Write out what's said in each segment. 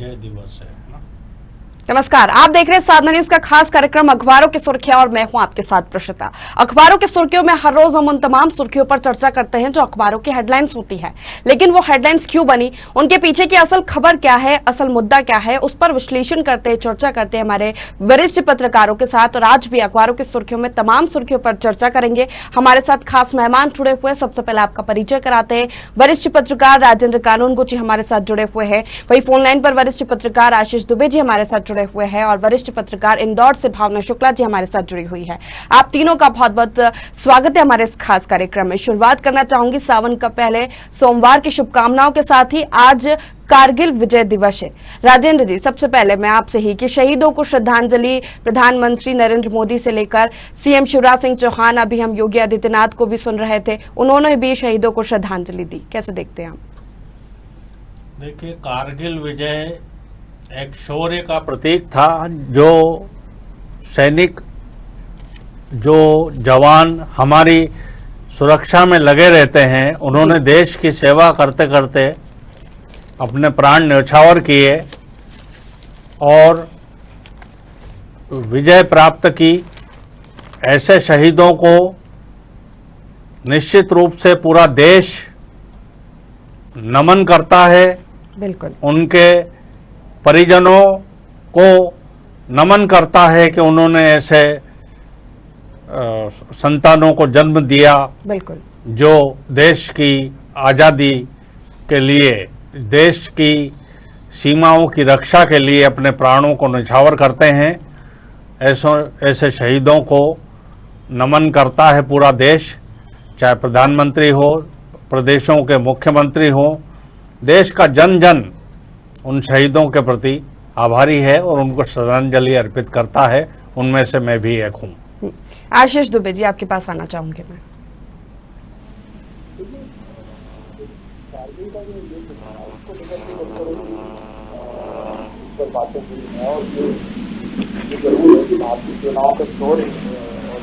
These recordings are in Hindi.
विजय दिवस है ना। नमस्कार, आप देख रहे हैं साधना न्यूज का खास कार्यक्रम अखबारों की सुर्खियां और मैं हूं आपके साथ प्रशिता। अखबारों की सुर्खियों में हर रोज हम उन तमाम सुर्खियों पर चर्चा करते हैं जो अखबारों की हेडलाइंस होती है, लेकिन वो हेडलाइंस क्यों बनी, उनके पीछे की असल खबर क्या है, असल मुद्दा क्या है, उस पर विश्लेषण करते हैं, चर्चा करते हैं हमारे वरिष्ठ पत्रकारों के साथ। और आज भी अखबारों की सुर्खियों में तमाम सुर्खियों पर चर्चा करेंगे। हमारे साथ खास मेहमान जुड़े हुए हैं। सबसे पहले आपका परिचय कराते हैं। वरिष्ठ पत्रकार राजेंद्र कानूनगो जी हमारे साथ जुड़े हुए हैं। वही फोन लाइन पर वरिष्ठ पत्रकार आशीष दुबे जी हमारे साथ जुड़े हुए हैं और वरिष्ठ पत्रकार इंदौर से भावना शुक्ला जी हमारे साथ जुड़ी हुई है। आप तीनों का बहुत बहुत स्वागत है हमारे इस खास कार्यक्रम में। शुरुआत करना चाहूंगी सावन का पहले सोमवार की शुभकामनाओं के साथ ही। आज कारगिल विजय दिवस है। राजेंद्र जी, सबसे पहले मैं आपसे ही कि शहीदों को श्रद्धांजलि प्रधानमंत्री नरेंद्र मोदी से लेकर सीएम शिवराज सिंह चौहान, अभी हम योगी आदित्यनाथ को भी सुन रहे थे, उन्होंने भी शहीदों को श्रद्धांजलि दी। कैसे देखते हैं आप? देखिए, कारगिल विजय एक शौर्य का प्रतीक था। जो सैनिक, जो जवान हमारी सुरक्षा में लगे रहते हैं, उन्होंने देश की सेवा करते करते अपने प्राण न्यौछावर किए और विजय प्राप्त की। ऐसे शहीदों को निश्चित रूप से पूरा देश नमन करता है। बिल्कुल। उनके परिजनों को नमन करता है कि उन्होंने ऐसे संतानों को जन्म दिया। बिल्कुल। जो देश की आज़ादी के लिए, देश की सीमाओं की रक्षा के लिए अपने प्राणों को न्यौछावर करते हैं। ऐसे शहीदों को नमन करता है पूरा देश, चाहे प्रधानमंत्री हो, प्रदेशों के मुख्यमंत्री हो। देश का जन जन उन शहीदों के प्रति आभारी है और उनको श्रद्धांजलि अर्पित करता है। उनमें से मैं भी एक हूँ। आशीष दुबे जी, आपके पास आना चाहूंगी मैं। बातें हुई हैं और ये जरूर है कि भारतीय सेनाओं का शौर्य और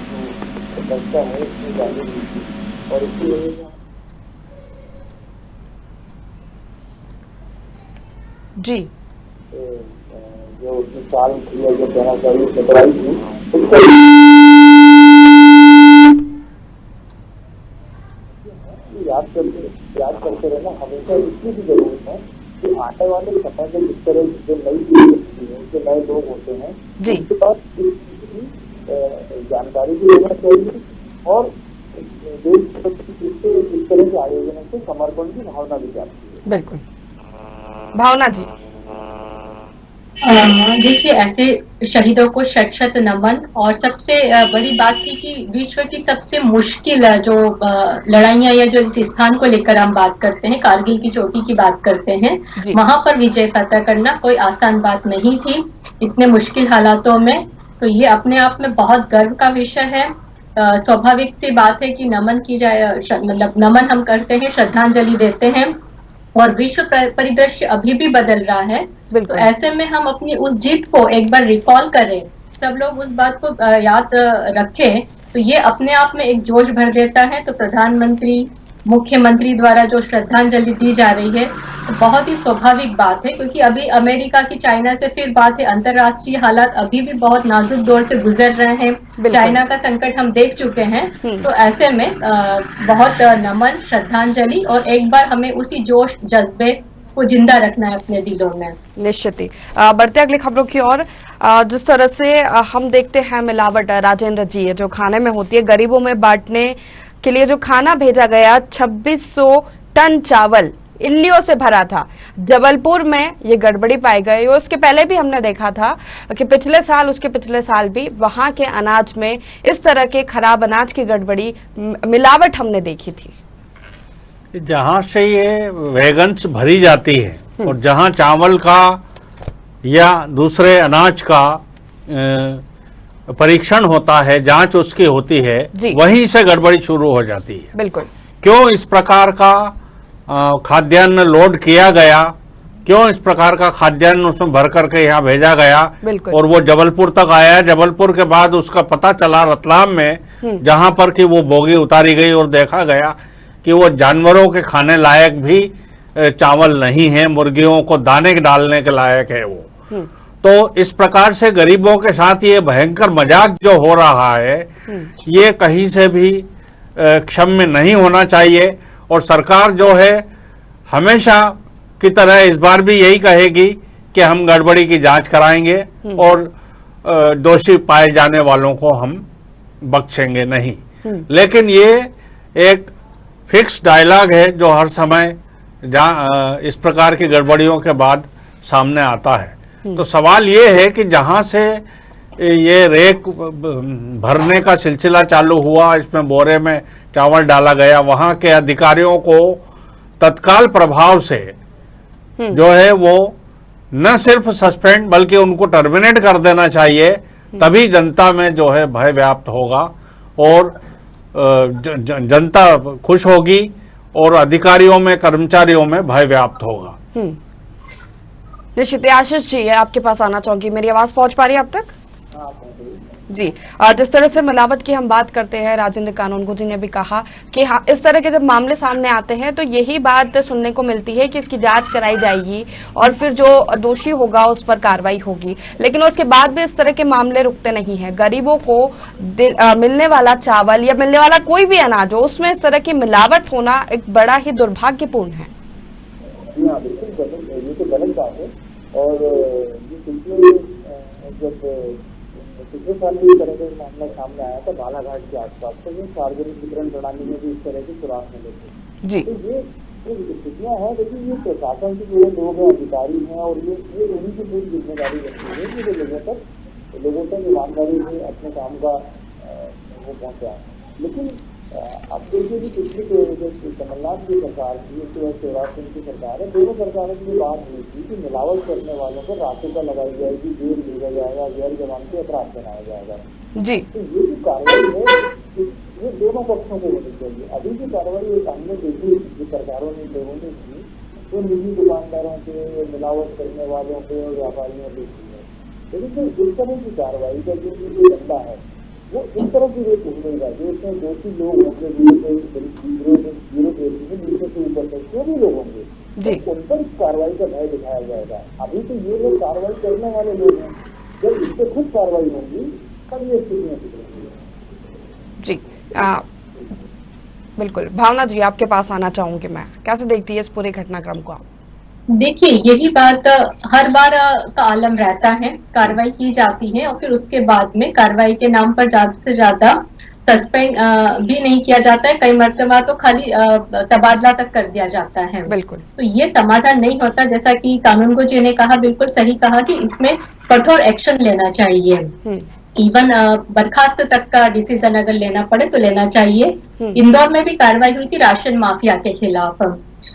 जो चर्चा है इसमें जारी हुई थी और इसकी वजह से जी जो उसकी चाल थी या जो कहना चाहिए टकराई थी, याद करते रहना हमेशा इसकी भी जरूरत है कि आने वाले समय में इस तरह जो नई पीढ़ी होती है, जो नए लोग होते हैं, उनके पास इस जानकारी भी होना चाहिए और देश प्रति इस तरह के आयोजनों से समर्पण की भावना भी जाती है। बिल्कुल। भावना जी, देखिए, ऐसे शहीदों को शत शत नमन। और सबसे बड़ी बात थी कि विश्व की सबसे मुश्किल जो लड़ाइयां या जो इस स्थान को लेकर हम बात करते हैं, कारगिल की चोटी की बात करते हैं, वहां पर विजय फतह करना कोई आसान बात नहीं थी इतने मुश्किल हालातों में। तो ये अपने आप में बहुत गर्व का विषय है। स्वाभाविक सी बात है कि नमन की जाए, मतलब नमन हम करते हैं, श्रद्धांजलि देते हैं और विश्व परिदृश्य अभी भी बदल रहा है। तो ऐसे में हम अपनी उस जीत को एक बार रिकॉल करें, सब लोग उस बात को याद रखें, तो ये अपने आप में एक जोश भर देता है। तो प्रधानमंत्री, मुख्यमंत्री द्वारा जो श्रद्धांजलि दी जा रही है तो बहुत ही स्वाभाविक बात है, क्योंकि अभी अमेरिका की, चाइना से फिर बात है, अंतर्राष्ट्रीय हालात अभी भी बहुत नाजुक दौर से गुजर रहे हैं। चाइना का संकट हम देख चुके हैं। तो ऐसे में बहुत नमन, श्रद्धांजलि और एक बार हमें उसी जोश जज्बे को जिंदा रखना है अपने दिलों में। निश्चित ही। बढ़ते अगली खबरों की ओर। जिस तरह से हम देखते हैं मिलावट, राजेंद्र जी, जो खाने में होती है, गरीबों में बांटने के लिए जो खाना भेजा गया 2600 टन चावल इल्लियों से भरा था। जबलपुर में ये गड़बड़ी पाई गई और उसके पहले भी हमने देखा था कि पिछले साल, उसके पिछले साल भी वहां के अनाज में इस तरह के खराब अनाज की गड़बड़ी, मिलावट हमने देखी थी। जहां से ये वैगन्स भरी जाती है और जहां चावल का या दूसरे अनाज का परीक्षण होता है, जांच उसकी होती है, वहीं से गड़बड़ी शुरू हो जाती है। बिल्कुल। क्यों इस प्रकार का खाद्यान्न लोड किया गया, क्यों इस प्रकार का खाद्यान्न उसमें भर करके यहाँ भेजा गया और वो जबलपुर तक आया। जबलपुर के बाद उसका पता चला रतलाम में, जहां पर कि वो बोगी उतारी गई और देखा गया कि वो जानवरों के खाने लायक भी चावल नहीं है, मुर्गियों को दाने डालने के लायक है वो। तो इस प्रकार से गरीबों के साथ ये भयंकर मजाक जो हो रहा है, ये कहीं से भी क्षम्य नहीं होना चाहिए। और सरकार जो है हमेशा की तरह इस बार भी यही कहेगी कि हम गड़बड़ी की जांच कराएंगे और दोषी पाए जाने वालों को हम बख्शेंगे नहीं। लेकिन ये एक फिक्स डायलॉग है जो हर समय इस प्रकार की गड़बड़ियों के बाद सामने आता है। तो सवाल ये है कि जहां से ये रेक भरने का सिलसिला चालू हुआ, इसमें बोरे में चावल डाला गया, वहां के अधिकारियों को तत्काल प्रभाव से जो है वो न सिर्फ सस्पेंड बल्कि उनको टर्मिनेट कर देना चाहिए। तभी जनता में जो है भय व्याप्त होगा और जनता खुश होगी और अधिकारियों में, कर्मचारियों में भय व्याप्त होगा। निश्चित। आशीष जी, आपके पास आना चाहूंगी, मेरी आवाज पहुंच पा रही है अब तक? जी, और जिस तरह से मिलावट की हम बात करते हैं, राजेंद्र कानूनगो जी ने भी कहा कि हाँ, इस तरह के जब मामले सामने आते हैं तो यही बात सुनने को मिलती है कि इसकी जांच कराई जाएगी और फिर जो दोषी होगा उस पर कार्रवाई होगी। लेकिन उसके बाद भी इस तरह के मामले रुकते नहीं हैं। गरीबों को मिलने वाला चावल या मिलने वाला कोई भी अनाज हो, उसमें इस तरह की मिलावट होना एक बड़ा ही दुर्भाग्यपूर्ण है। ये तो गलत बात है। और ये जब पिछले साल भी इस तरह का मामला सामने आया था बालाघाट के आसपास, तो ये सार्वजनिक वितरण प्रणाली में भी इस तरह के सुराग मिले थे। जी, तो ये स्थितियाँ हैं। लेकिन ये प्रशासन के जो लोग हैं, अधिकारी हैं, और ये उन्हीं की पूरी जिम्मेदारी बनती है कि लोगों तक ईमानदारी से अपने काम का वो पहुँचाए। लेकिन अब देखिए कि पिछली कमलनाथ की सरकार थी, उसके बाद शिवराज सिंह की सरकार है, दोनों सरकारों की बात हुई थी कि मिलावट करने वालों पर रासुका लगाई जाएगी, जेल भेजा जाएगा, गैर जमानती अपराध बनाया जाएगा। जी, तो ये जो कार्रवाई है ये दोनों पक्षों को होनी चाहिए। अभी की कार्रवाई हमने देखी जो सरकारों ने, लोगों ने की, तो निजी दुकानदारों पे, मिलावट करने वालों पे और व्यापारियों पे की है। लेकिन तो इस तरह की कार्रवाई का जो धंधा है वो इस तरह की रेट होगा जो इसमें दोषी लोग होंगे, नीचे से ऊपर तक जो भी लोग होंगे, तो उन पर कार्रवाई का भय दिखाया जाएगा। अभी तो ये लोग कार्रवाई करने वाले लोग हैं, जब इस पर खुद कार्रवाई होगी तब ये स्थितियां सुधरेंगी। जी, बिल्कुल। भावना जी, आपके पास आना चाहूंगी मैं, कैसे देखती है इस पूरे घटनाक्रम को आप? देखिए, यही बात हर बार का आलम रहता है, कार्रवाई की जाती है और फिर उसके बाद में कार्रवाई के नाम पर ज्यादा से ज्यादा सस्पेंड भी नहीं किया जाता है, कई मर्तबा तो खाली तबादला तक कर दिया जाता है। बिल्कुल, तो ये समाधान नहीं होता। जैसा कि कानूनगो जी ने कहा, बिल्कुल सही कहा कि इसमें कठोर एक्शन लेना चाहिए। इवन बर्खास्त तक का डिसीजन अगर लेना पड़े तो लेना चाहिए। इंदौर में भी कार्रवाई हुई थी राशन माफिया के खिलाफ,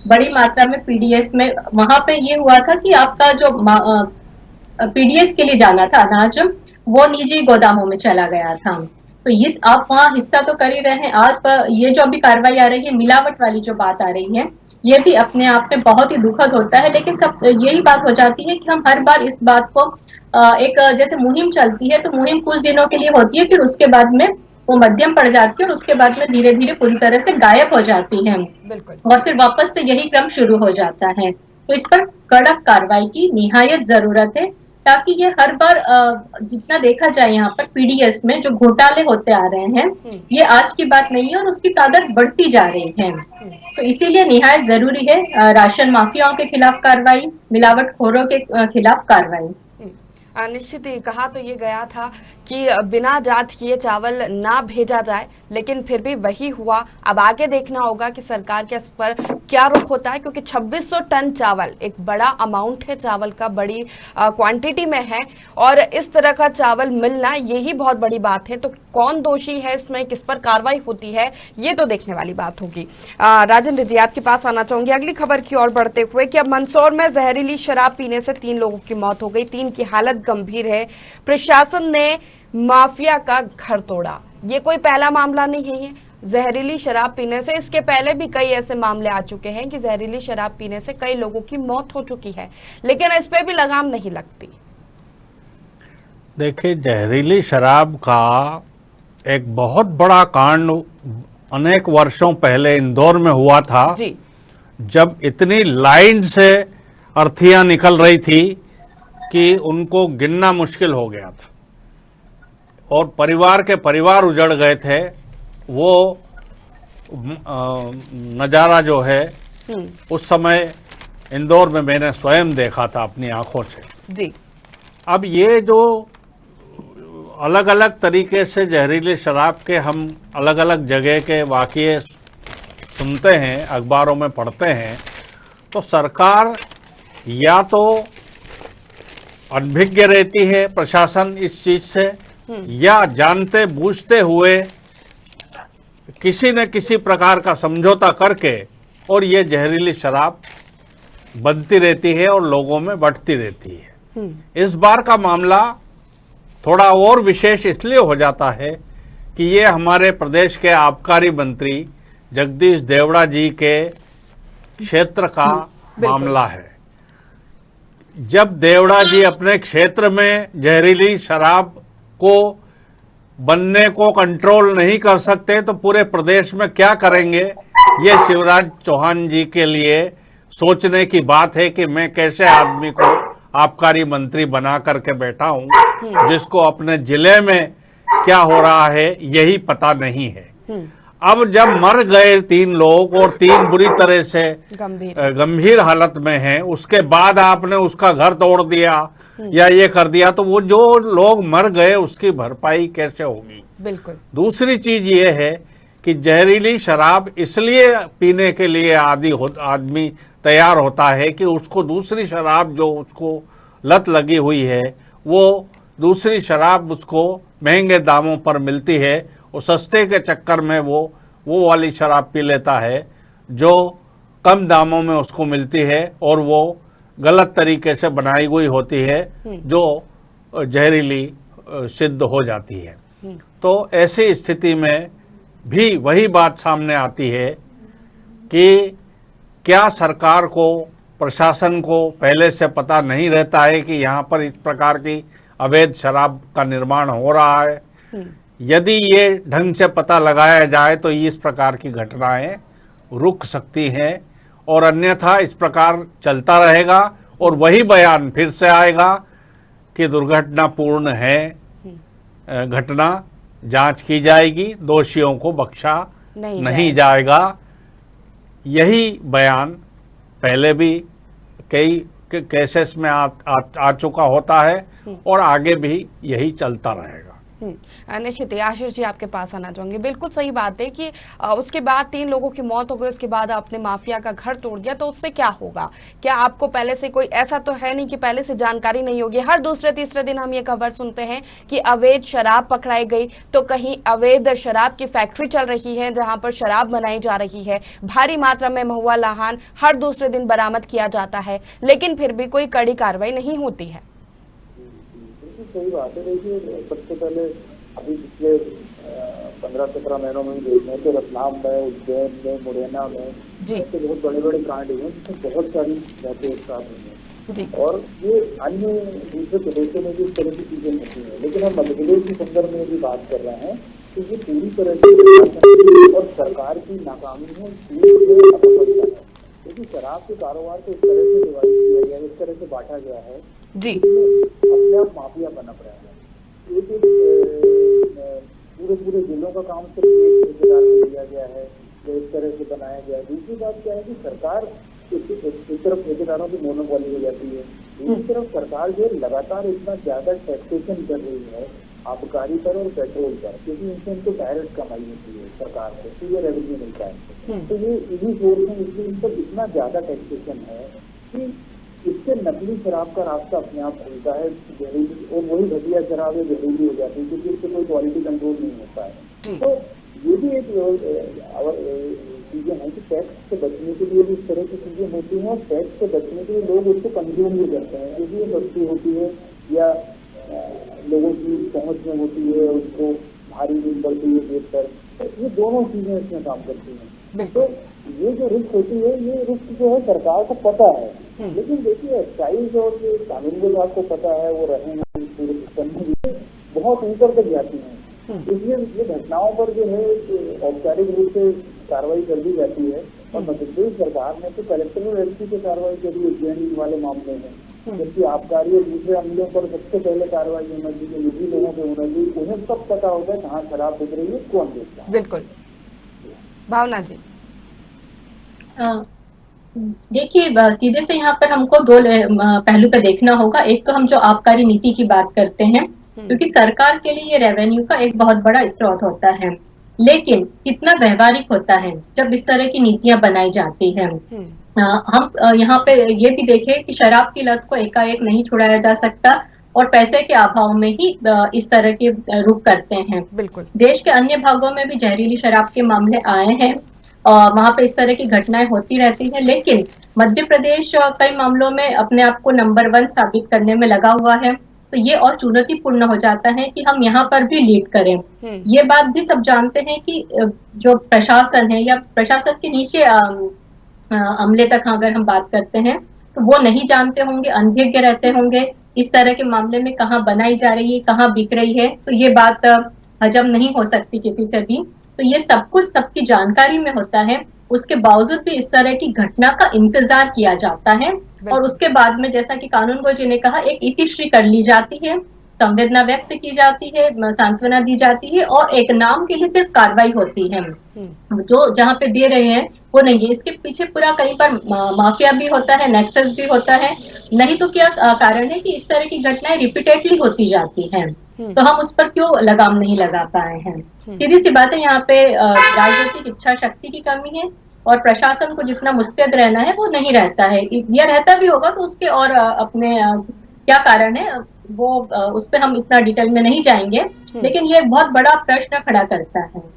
बड़ी मात्रा में पीडीएस में। वहां पे ये हुआ था कि आपका जो पीडीएस के लिए जाना था अनाज, वो निजी गोदामों में चला गया था। तो ये आप वहाँ हिस्सा तो कर ही रहे हैं। आज ये जो अभी कार्रवाई आ रही है, मिलावट वाली जो बात आ रही है, ये भी अपने आप में बहुत ही दुखद होता है। लेकिन सब यही बात हो जाती है कि हम हर बार इस बात को एक जैसे मुहिम चलती है, तो मुहिम कुछ दिनों के लिए होती है, फिर उसके बाद में वो मध्यम पड़ जाती है और उसके बाद में धीरे धीरे पूरी तरह से गायब हो जाती है। बिल्कुल। और फिर वापस से यही क्रम शुरू हो जाता है। तो इस पर कड़क कार्रवाई की निहायत जरूरत है, ताकि ये हर बार जितना देखा जाए यहाँ पर पीडीएस में जो घोटाले होते आ रहे हैं, ये आज की बात नहीं है और उसकी तादाद बढ़ती जा रही है। तो इसीलिए निहायत जरूरी है राशन माफियाओं के खिलाफ कार्रवाई, मिलावटखोरों के खिलाफ कार्रवाई। निश्चित ही कहा तो ये गया था कि बिना जांच किए चावल ना भेजा जाए, लेकिन फिर भी वही हुआ। अब आगे देखना होगा कि सरकार के इस पर क्या रुख होता है, क्योंकि 2600 टन चावल एक बड़ा अमाउंट है, चावल का बड़ी क्वांटिटी में है, और इस तरह का चावल मिलना यही बहुत बड़ी बात है। तो कौन दोषी है इसमें, किस पर कार्रवाई होती है, ये तो देखने वाली बात होगी। राजेंद्र जी, आपके पास आना चाहूंगी अगली खबर की ओर बढ़ते हुए कि अब मंदसौर में जहरीली शराब पीने से 3 लोगों की मौत हो गई, 3 की हालत गंभीर है। प्रशासन ने माफिया का घर तोड़ा। ये कोई पहला मामला नहीं है जहरीली शराब पीने से, इसके पहले भी कई ऐसे मामले आ चुके हैं कि जहरीली शराब पीने से कई लोगों की मौत हो चुकी है, लेकिन इस पे भी लगाम नहीं लगती। देखिए, जहरीली शराब का एक बहुत बड़ा कांड अनेक वर्षों पहले इंदौर में हुआ था जी। जब इतनी लाइन से अर्थियां निकल रही थी कि उनको गिनना मुश्किल हो गया था और परिवार के परिवार उजड़ गए थे। वो नज़ारा जो है उस समय इंदौर में मैंने स्वयं देखा था अपनी आंखों से। जी। अब ये जो अलग अलग तरीके से जहरीली शराब के हम अलग अलग जगह के वाक़ये सुनते हैं, अखबारों में पढ़ते हैं, तो सरकार या तो अनभिज्ञ रहती है प्रशासन इस चीज से, या जानते बूझते हुए किसी न किसी प्रकार का समझौता करके और ये जहरीली शराब बनती रहती है और लोगों में बढ़ती रहती है। इस बार का मामला थोड़ा और विशेष इसलिए हो जाता है कि ये हमारे प्रदेश के आबकारी मंत्री जगदीश देवड़ा जी के क्षेत्र का मामला है। जब देवड़ा जी अपने क्षेत्र में जहरीली शराब को बनने को कंट्रोल नहीं कर सकते तो पूरे प्रदेश में क्या करेंगे, ये शिवराज चौहान जी के लिए सोचने की बात है कि मैं कैसे आदमी को आबकारी मंत्री बना करके बैठा हूं जिसको अपने जिले में क्या हो रहा है यही पता नहीं है। अब जब मर गए 3 लोग और 3 बुरी तरह से गंभीर हालत में हैं, उसके बाद आपने उसका घर तोड़ दिया या ये कर दिया, तो वो जो लोग मर गए उसकी भरपाई कैसे होगी। बिल्कुल। दूसरी चीज ये है कि जहरीली शराब इसलिए पीने के लिए आदमी तैयार होता है कि उसको दूसरी शराब जो उसको लत लगी हुई है, वो दूसरी शराब उसको महंगे दामों पर मिलती है, वो सस्ते के चक्कर में वो वाली शराब पी लेता है जो कम दामों में उसको मिलती है और वो गलत तरीके से बनाई हुई होती है जो जहरीली सिद्ध हो जाती है। तो ऐसी स्थिति में भी वही बात सामने आती है कि क्या सरकार को, प्रशासन को पहले से पता नहीं रहता है कि यहाँ पर इस प्रकार की अवैध शराब का निर्माण हो रहा है। यदि ये ढंग से पता लगाया जाए तो इस प्रकार की घटनाएं रुक सकती हैं, और अन्यथा इस प्रकार चलता रहेगा और वही बयान फिर से आएगा कि दुर्घटनापूर्ण है घटना, जांच की जाएगी, दोषियों को बख्शा नहीं जाएगा। यही बयान पहले भी कई केसेस में आ चुका होता है और आगे भी यही चलता रहेगा। निश्चित ही आशीष जी आपके पास आना चाहूंगे। बिल्कुल सही बात है कि उसके बाद 3 लोगों की मौत हो गई, उसके बाद आपने माफिया का घर तोड़ दिया, तो उससे क्या होगा? क्या आपको पहले से कोई, ऐसा तो है नहीं कि पहले से जानकारी नहीं होगी। हर दूसरे तीसरे दिन हम ये खबर सुनते हैं कि अवैध शराब पकड़ाई गई, तो कहीं अवैध शराब की फैक्ट्री चल रही है जहां पर शराब बनाई जा रही है, भारी मात्रा में महुआ लाहन हर दूसरे दिन बरामद किया जाता है, लेकिन फिर भी कोई कड़ी कार्रवाई नहीं होती है। सही बात है। देखिए, सबसे पहले अभी पिछले 15-17 महीनों में भी देखने तो रतलाम में, उज्जैन में, मुरैना में ऐसे बहुत बड़े बड़े कांड हुए जिसमें बहुत सारी बातें एक साथ हुई हैं, और ये अन्य दूसरे प्रदेशों में भी इस तरह की चीजें होती हैं। लेकिन हम मध्य प्रदेश के संदर्भ में भी बात कर रहे हैं तो ये पूरी तरह से और सरकार की नाकामी है, क्योंकि शराब के कारोबार को इस तरह से डिवाइड किया गया, इस तरह से बांटा गया है जी, अपने आप माफिया बना रहा है। पूरे जिलों का काम सिर्फ एक ठेकेदार को दिया गया है, जो इस तरह से बनाया गया है। दूसरी बात क्या है कि सरकार एक तरफ ठेकेदारों की मोनोपोली हो जाती है, दूसरी तरफ सरकार जो लगातार इतना ज्यादा टैक्सेशन कर रही है आबकारी पर और पेट्रोल पर, क्योंकि इनसे इनको डायरेक्ट कमाई होती है सरकार को, तो ये रेवेन्यू मिलता है। तो ये इन्हीं सोर्स में इसलिए इन पर इतना ज्यादा टैक्सेशन है कि इससे नकली शराब का रास्ता अपने आप खुलता है, जहरीली, और वही घटिया शराब है जहरीली हो जाती है क्योंकि इससे कोई क्वालिटी कंट्रोल नहीं होता है। तो ये भी एक चीजें हैं कि टैक्स से बचने के लिए भी इस तरह की चीजें होती हैं, और टैक्स से बचने के लिए लोग उसको कंज्यूम भी करते हैं क्योंकि ये सस्ती होती है या लोगों की पहुंच में होती है, उसको भारी नहीं पड़ती है जेब पर। ये दोनों चीजें इसमें काम करती हैं। तो ये जो रिस्क होती है, ये रिस्क जो है सरकार को पता है, लेकिन देखिए एक्साइज और जो कानून विभाग को पता है, वो रहेंगे पूरे सिस्टम में बहुत ऊपर तक जाती हैं। इसलिए ये घटनाओं पर जो है औपचारिक रूप से कार्रवाई कर दी जाती है, और मध्य प्रदेश सरकार ने तो कलेक्टर और एसपी की कार्रवाई करी उज्जैन वाले मामले में, जबकि आबकारी और दूसरे अमलों पर सबसे पहले कार्रवाई होना चाहिए, निजी लोगों पे होना चाहिए। उन्हें सब पता होगा कहाँ शराब बिक रही है, कौन बेचता है। बिल्कुल। भावना जी, देखिए सीधे से यहाँ पर हमको दो पहलू पे देखना होगा। एक तो हम जो आबकारी नीति की बात करते हैं, क्योंकि सरकार के लिए ये रेवेन्यू का एक बहुत बड़ा स्रोत होता है, लेकिन कितना व्यवहारिक होता है जब इस तरह की नीतियां बनाई जाती हैं। हम यहाँ पे ये भी देखें कि शराब की लत को एकाएक नहीं छुड़ाया जा सकता और पैसे के अभाव में ही इस तरह के रुख करते हैं। बिल्कुल। देश के अन्य भागों में भी जहरीली शराब के मामले आए हैं और वहां पे इस तरह की घटनाएं होती रहती हैं, लेकिन मध्य प्रदेश कई मामलों में अपने आप को नंबर 1 साबित करने में लगा हुआ है। तो ये और चुनौतीपूर्ण हो जाता है कि हम यहाँ पर भी लीड करें। ये बात भी सब जानते हैं कि जो प्रशासन है या प्रशासन के नीचे अमले तक अगर हम बात करते हैं तो वो नहीं जानते होंगे, अनभिज्ञ रहते होंगे इस तरह के मामले में कहाँ बनाई जा रही है, कहाँ बिक रही है। तो ये बात हजम नहीं हो सकती किसी से भी। तो ये सब कुछ सबकी जानकारी में होता है, उसके बावजूद भी इस तरह की घटना का इंतजार किया जाता है और उसके बाद में जैसा कि कानूनगो जी ने कहा, एक इतिश्री कर ली जाती है, संवेदना व्यक्त की जाती है, सांत्वना दी जाती है और एक नाम के लिए सिर्फ कार्रवाई होती है। जो जहाँ पे दे रहे हैं वो नहीं है, इसके पीछे पूरा कहीं पर माफिया भी होता है, नेक्सस भी होता है। नहीं तो क्या कारण है कि इस तरह की घटनाएं रिपीटेडली होती जाती हैं, तो हम उस पर क्यों लगाम नहीं लगा पाए हैं। सीधी सी बात है, यहाँ पे राजनीतिक इच्छा शक्ति की कमी है और प्रशासन को जितना मुस्तैद रहना है वो नहीं रहता है, या रहता भी होगा तो उसके और अपने क्या कारण है वो उस पर हम इतना डिटेल में नहीं जाएंगे, लेकिन ये बहुत बड़ा प्रश्न खड़ा करता है।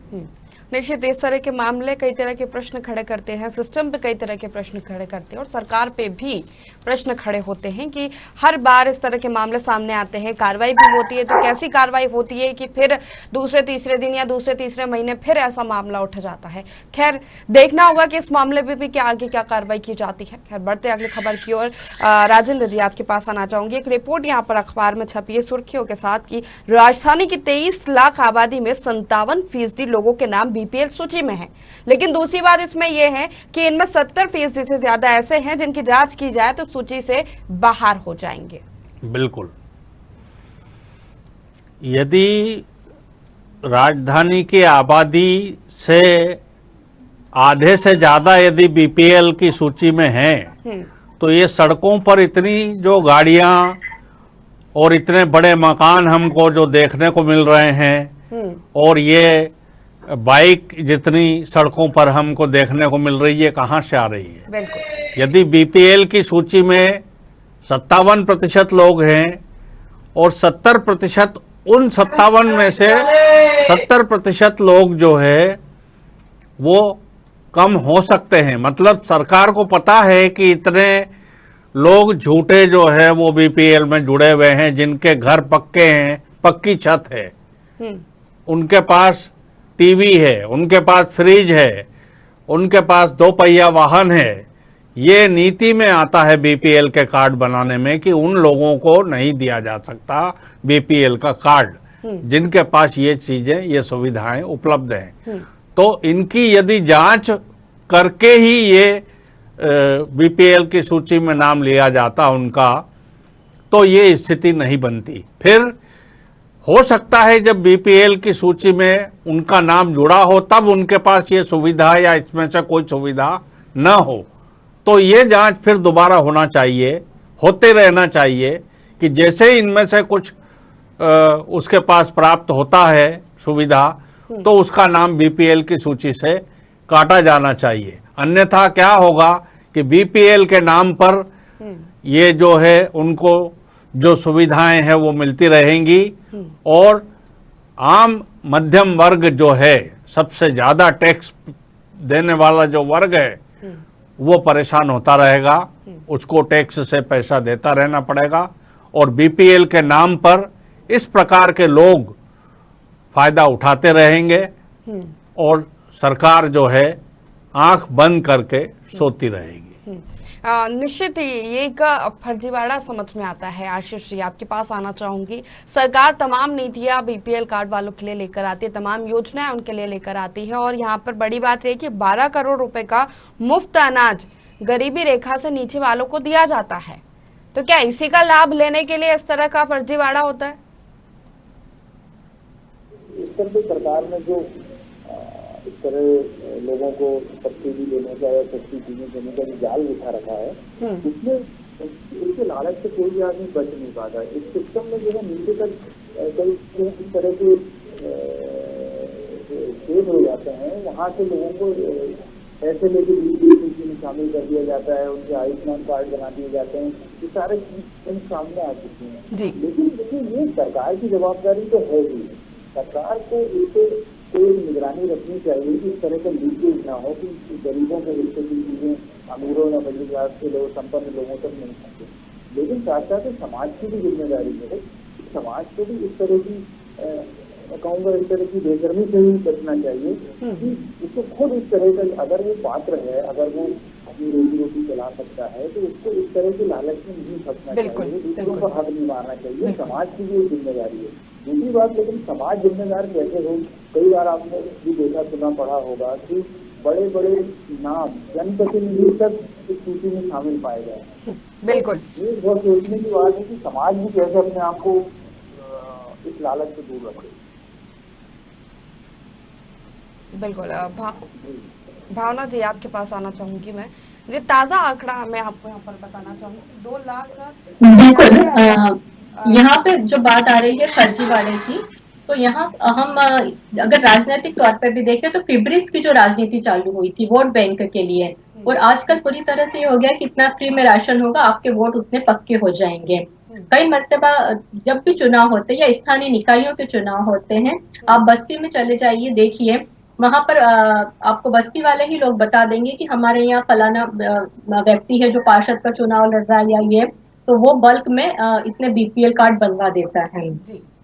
निश्चित इस तरह के मामले कई तरह के प्रश्न खड़े करते हैं, सिस्टम पे कई तरह के प्रश्न खड़े करते हैं और सरकार पे भी प्रश्न खड़े होते हैं कि हर बार इस तरह के मामले सामने आते हैं, कार्रवाई भी होती है तो कैसी कार्रवाई होती है कि फिर दूसरे तीसरे दिन या दूसरे तीसरे महीने फिर ऐसा मामला उठ जाता है। खैर देखना होगा कि इस मामले में भी क्या आगे क्या कार्रवाई की जाती है। खैर बढ़ते अगली खबर की ओर। राजेंद्र जी आपके पास आना चाहूंगी। एक रिपोर्ट यहाँ पर अखबार में छपी है सुर्खियों के साथ की राजधानी की 23 लाख आबादी में 57% लोगों के नाम बीपीएल सूची में है, लेकिन दूसरी बात इसमें यह है कि इनमें 70% से ज्यादा ऐसे हैं जिनकी जांच की जाए तो सूची से बाहर हो जाएंगे। बिल्कुल। यदि राजधानी की आबादी से आधे से ज्यादा यदि बीपीएल की सूची में हैं, तो ये सड़कों पर इतनी जो गाड़ियां और इतने बड़े मकान हमको जो देखने को मिल रहे हैं और ये बाइक जितनी सड़कों पर हमको देखने को मिल रही है, कहाँ से आ रही है। बिल्कुल। यदि बीपीएल की सूची में 57% लोग हैं और 70% उन 57 में से 70% लोग जो है वो कम हो सकते हैं। मतलब सरकार को पता है कि इतने लोग झूठे जो है वो बीपीएल में जुड़े हुए हैं, जिनके घर पक्के हैं, पक्की छत है, उनके पास टीवी है, उनके पास फ्रिज है, उनके पास 2 पहिया वाहन है। ये नीति में आता है बीपीएल के कार्ड बनाने में कि उन लोगों को नहीं दिया जा सकता बीपीएल का कार्ड जिनके पास ये चीजें, ये सुविधाएं उपलब्ध हैं। तो इनकी यदि जांच करके ही ये बीपीएल की सूची में नाम लिया जाता उनका, तो ये स्थिति नहीं बनती। फिर हो सकता है जब बीपीएल की सूची में उनका नाम जुड़ा हो तब उनके पास ये सुविधा या इसमें से कोई सुविधा न हो, तो ये जांच फिर दोबारा होना चाहिए, होते रहना चाहिए कि जैसे इनमें से कुछ उसके पास प्राप्त होता है सुविधा तो उसका नाम बीपीएल की सूची से काटा जाना चाहिए। अन्यथा क्या होगा कि बीपीएल के नाम पर ये जो है उनको जो सुविधाएं हैं वो मिलती रहेंगी और आम मध्यम वर्ग जो है, सबसे ज्यादा टैक्स देने वाला जो वर्ग है, वो परेशान होता रहेगा, उसको टैक्स से पैसा देता रहना पड़ेगा और बीपीएल के नाम पर इस प्रकार के लोग फायदा उठाते रहेंगे और सरकार जो है आंख बंद करके सोती रहेगी। निश्चित ही ये एक फर्जीवाड़ा समझ में आता है। आशीष जी, आपके पास आना चाहूंगी। सरकार तमाम नीतियां बीपीएल कार्ड वालों के लिए लेकर आती है, तमाम योजनाएं उनके लिए लेकर आती है, और यहाँ पर बड़ी बात है कि 12 करोड़ रुपए का मुफ्त अनाज गरीबी रेखा से नीचे वालों को दिया जाता है। तो क्या इसी का लाभ लेने के लिए इस तरह का फर्जीवाड़ा होता है? इस पर भी सरकार ने जो इस तरह लोगों को सब्सिडी देने का या सस्ती चीजें देने का जो जाल बिछा रखा है, उसमें इसके लालच से कोई भी आदमी बच नहीं पाता। इस सिस्टम में जो है नीचे तक कई इस तरह के खेल हो जाते हैं, वहाँ से लोगों को पैसे लेके बीपीएल में शामिल कर दिया जाता है, उनके आयुष्मान कार्ड बना दिए जाते हैं। ये सारे चीज सामने आ चुकी हैं। लेकिन देखिए, ये सरकार की जवाबदारी तो है ही। सरकार को इस पे कोई निगरानी रखनी चाहिए कि इस तरह का लीकेज ना हो, कि गरीबों के हिस्से की चीजें अमीरों या मिडिल क्लास के लोग, संपन्न लोगों तक नहीं पहुंचे। लेकिन साथ साथ समाज की भी जिम्मेदारी है, समाज को भी इस तरह की कहूँगा इस तरह की बेशर्मी से ही बचना चाहिए कि उसको खुद इस तरह का, अगर वो पात्र है, अगर वो अपनी रोजी रोटी चला सकता है, तो उसको इस तरह के लालच में नहीं फंसना चाहिए, दूसरों को हक नहीं मारना चाहिए। समाज की भी जिम्मेदारी है। दूसरी बात, लेकिन समाज जिम्मेदार कैसे हो? कई बार आपने भी देखा सुना पढ़ा होगा कि बड़े बड़े नाम जनप्रतिनिधि तक इस सूची में शामिल पाए गए। बिल्कुल, ये बहुत सोचने की बात है कि समाज भी कैसे अपने आप को इस लालच से दूर रखे। बिल्कुल। भावना जी, आपके पास आना चाहूंगी मैं। ये ताजा आंकड़ा मैं आपको यहाँ पर बताना चाहूंगी, 2 लाख। बिल्कुल, यहाँ पे जो बात आ रही है फर्जीवाड़े की, तो यहाँ हम अगर राजनीतिक तौर पर भी देखें तो फिब्रिस की जो राजनीति चालू हुई थी वोट बैंक के लिए, और आजकल पूरी तरह से ये हो गया कि इतना फ्री में राशन होगा, आपके वोट उतने पक्के हो जाएंगे। कई मर्तबा जब भी चुनाव होते हैं या स्थानीय निकायों के चुनाव होते हैं, आप बस्ती में चले जाइए, देखिए वहां पर आपको बस्ती वाले ही लोग बता देंगे कि हमारे यहाँ फलाना व्यक्ति है जो पार्षद का चुनाव लड़ रहा है या ये, तो वो बल्क में इतने बीपीएल कार्ड बनवा देता है।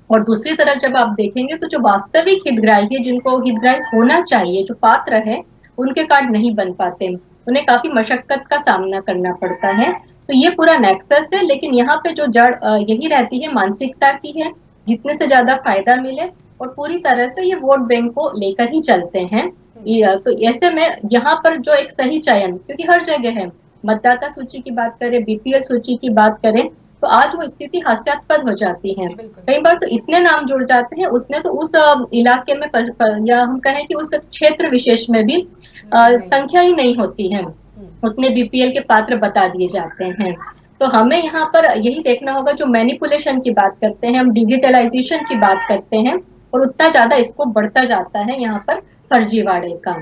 और दूसरी तरफ जब आप देखेंगे तो जो वास्तविक हितग्राही है, जिनको हितग्राही होना चाहिए, जो पात्र है, उनके कार्ड नहीं बन पाते, उन्हें काफी मशक्कत का सामना करना पड़ता है। तो ये पूरा नेक्सस है। लेकिन यहाँ पे जो जड़ यही रहती है, मानसिकता की है, जितने से ज्यादा फायदा मिले, और पूरी तरह से ये वोट बैंक को लेकर ही चलते हैं। तो ऐसे में यहाँ पर जो एक सही चयन, क्योंकि हर जगह है, मतदाता सूची की बात करें, बीपीएल सूची की बात करें, तो आज वो स्थिति हास्यास्पद हो जाती है। कई बार तो इतने नाम जुड़ जाते हैं, उतने तो उस इलाके में या हम कहें कि उस क्षेत्र विशेष में भी संख्या ही नहीं होती है, उतने बीपीएल के पात्र बता दिए जाते हैं। तो हमें यहाँ पर यही देखना होगा, जो मैनिपुलेशन की बात करते हैं, हम डिजिटलाइजेशन की बात करते हैं, और उतना ज्यादा इसको बढ़ता जाता है यहाँ पर फर्जीवाड़े का।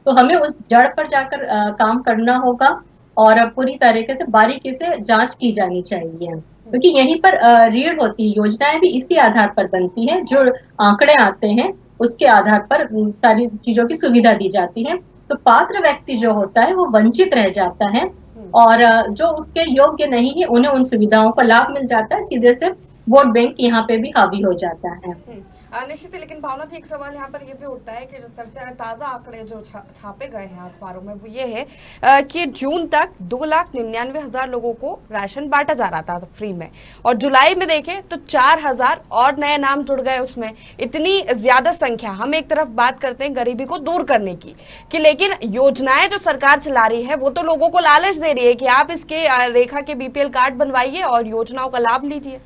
तो हमें उस जड़ पर जाकर काम करना होगा, और पूरी तरीके से बारीकी से जांच की जानी चाहिए, क्योंकि यहीं पर रीढ़ होती है। योजनाएं भी इसी आधार पर बनती है, जो आंकड़े आते हैं उसके आधार पर सारी चीजों की सुविधा दी जाती है। तो पात्र व्यक्ति जो होता है वो वंचित रह जाता है, और जो उसके योग्य नहीं है उन्हें उन सुविधाओं का लाभ मिल जाता है। सीधे से वोट बैंक यहाँ पे भी हावी हो जाता है। निश्चित है। लेकिन भावना जी, एक सवाल यहाँ पर ये भी उठता है कि जो सबसे ताजा आंकड़े जो छापे गए हैं अखबारों में, वो ये है कि जून तक 2,99,000 लोगों को राशन बांटा जा रहा था फ्री में, और जुलाई में देखें तो 4,000 और नए नाम जुड़ गए उसमें। इतनी ज्यादा संख्या। हम एक तरफ बात करते हैं गरीबी को दूर करने की, कि लेकिन योजनाएं जो सरकार चला रही है वो तो लोगों को लालच दे रही है कि आप इसके रेखा के बीपीएल कार्ड बनवाइए और योजनाओं का लाभ लीजिए।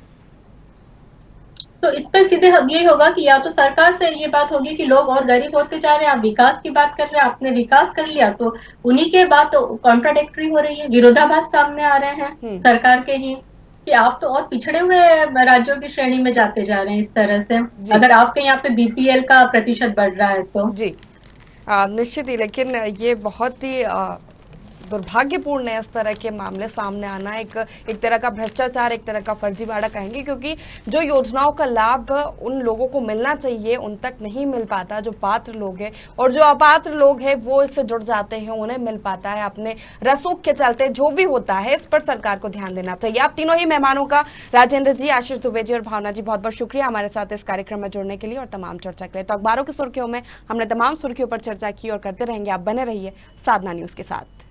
तो इस पर सीधे यही होगा कि या तो सरकार से ये बात होगी कि लोग और गरीब होते जा रहे हैं, आप विकास की बात कर रहे हैं, आपने विकास कर लिया, तो उन्हीं के बात तो कॉन्ट्राडिक्टरी हो रही है, विरोधाभास सामने आ रहे हैं सरकार के ही, कि आप तो और पिछड़े हुए राज्यों की श्रेणी में जाते जा रहे हैं इस तरह से, अगर आपके यहाँ पे बीपीएल का प्रतिशत बढ़ रहा है तो। जी निश्चित ही। लेकिन ये बहुत ही दुर्भाग्यपूर्ण है इस तरह के मामले सामने आना, एक तरह का भ्रष्टाचार, एक तरह का फर्जीवाड़ा कहेंगे, क्योंकि जो योजनाओं का लाभ उन लोगों को मिलना चाहिए उन तक नहीं मिल पाता, जो पात्र लोग हैं, और जो अपात्र लोग हैं वो इससे जुड़ जाते हैं, उन्हें मिल पाता है अपने रसूख के चलते। जो भी होता है इस पर सरकार को ध्यान देना चाहिए। आप तीनों ही मेहमानों का, राजेंद्र जी, आशीष दुबे जी और भावना जी, बहुत बहुत शुक्रिया हमारे साथ इस कार्यक्रम में जुड़ने के लिए और तमाम चर्चा के लिए। तो अखबारों की सुर्खियों में हमने तमाम सुर्खियों पर चर्चा की और करते रहेंगे। आप बने रहिए साधना न्यूज के साथ।